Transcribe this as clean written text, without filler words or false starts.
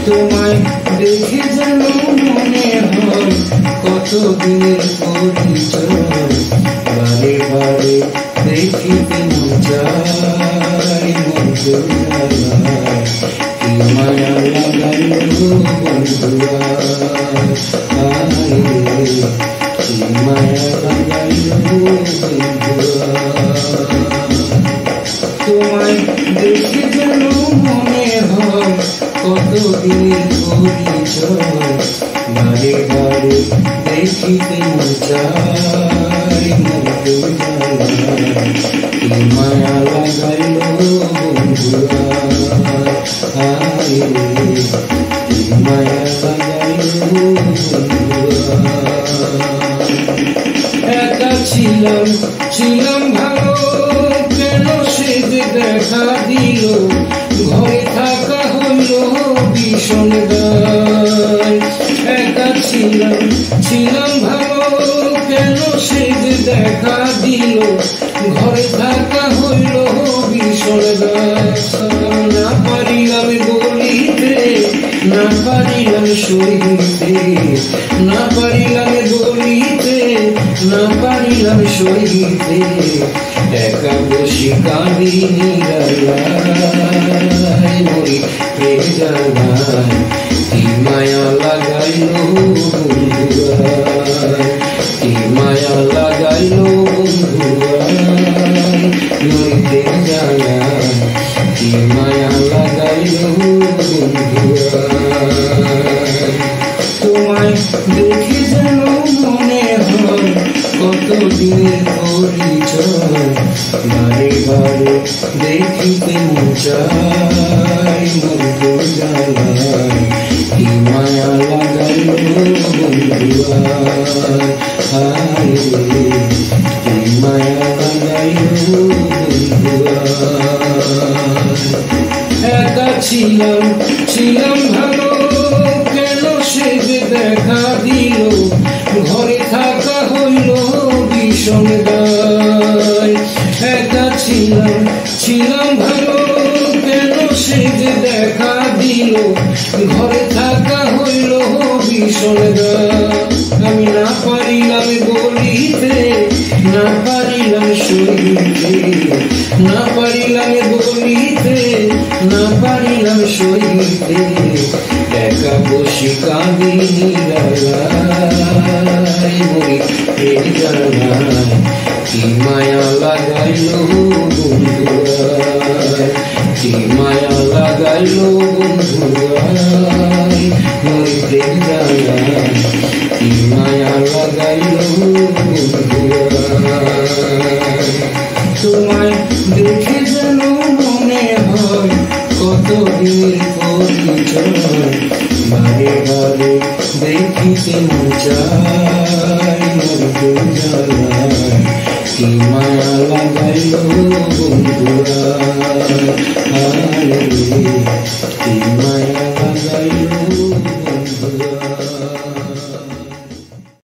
তোমায় দেখে যেন মনে হয় কতদিনের পরিচয়, বারে বারে দেখিতে মন চায় মধু জ্বালায়, কি মায়া লাগাইল বন্ধুয়া, কি মায়া লাগাইল বন্ধুয়া। তোমায় দেখে যেন মনে হয় কতদিনের পরিচয়, বারে বারে দেখিতে মন চায় মধু জ্বালায়, কি মায়া লাগাইল বন্ধুয়া, কি মায়া লাগাইল বন্ধুয়া। একা ছিলাম ভালো, কেন সে যে দেখা দিল, ঘরে থাকা হইল ভীষণ গায়। একা ছিলাম ভালো, কেন সে যে দেখা দিল, ঘরে থাকা হইল ভীষণ গায়। না পারিলাম বলিতে, না পারিলাম সইতে, না পারিলাম বলিতে, না পারিলাম সইতে, একা বসি কাঁদি নিরালায় মরি প্রেম জ্বালায়, কি মায়া লাগাইল বন্ধুয়া, কি মায়া লাগাইল বন্ধুয়া, মরি প্রেম জ্বালায়, কি মায়া লাগাইল বন্ধুয়া। তোমায় দেখে যেন মনে হয় কতদিনের পরিচয়, বারে বারে দেখিতে মন চায় মধু জ্বালায়, কি মায়া লাগাইল বন্ধুয়া, কি মায়া লাগাইল বন্ধুয়া। একা ছিলাম ভালো, কেন সে যে দেখা দিল, ঘরে থাকা হইল ভীষণ গায়। একা ছিলাম ভালো, কেন সে যে দেখা দিল, ঘরে থাকা হইল ভীষণ গায়। আমি না পারিলাম বলিতে, না পারিলাম সইতে, না পারিলাম বলিতে, না পারিলাম সইতে, একা বসি কাঁদি নিরালায় মরি প্রেম জ্বালায়, কি মায়া লাগাইল বন্ধুয়া, কি মায়া লাগাইল বন্ধুয়া, মরি প্রেম জ্বালায়, কি মায়া লাগাইল বন্ধুয়া। তোমায় দেখে যেন মনে হয় কতদিনের পরিচয়, বারে বারে দেখিতে মন চায় মধু জ্বালায়, কি মায়া লাগাইল বন্ধুয়া,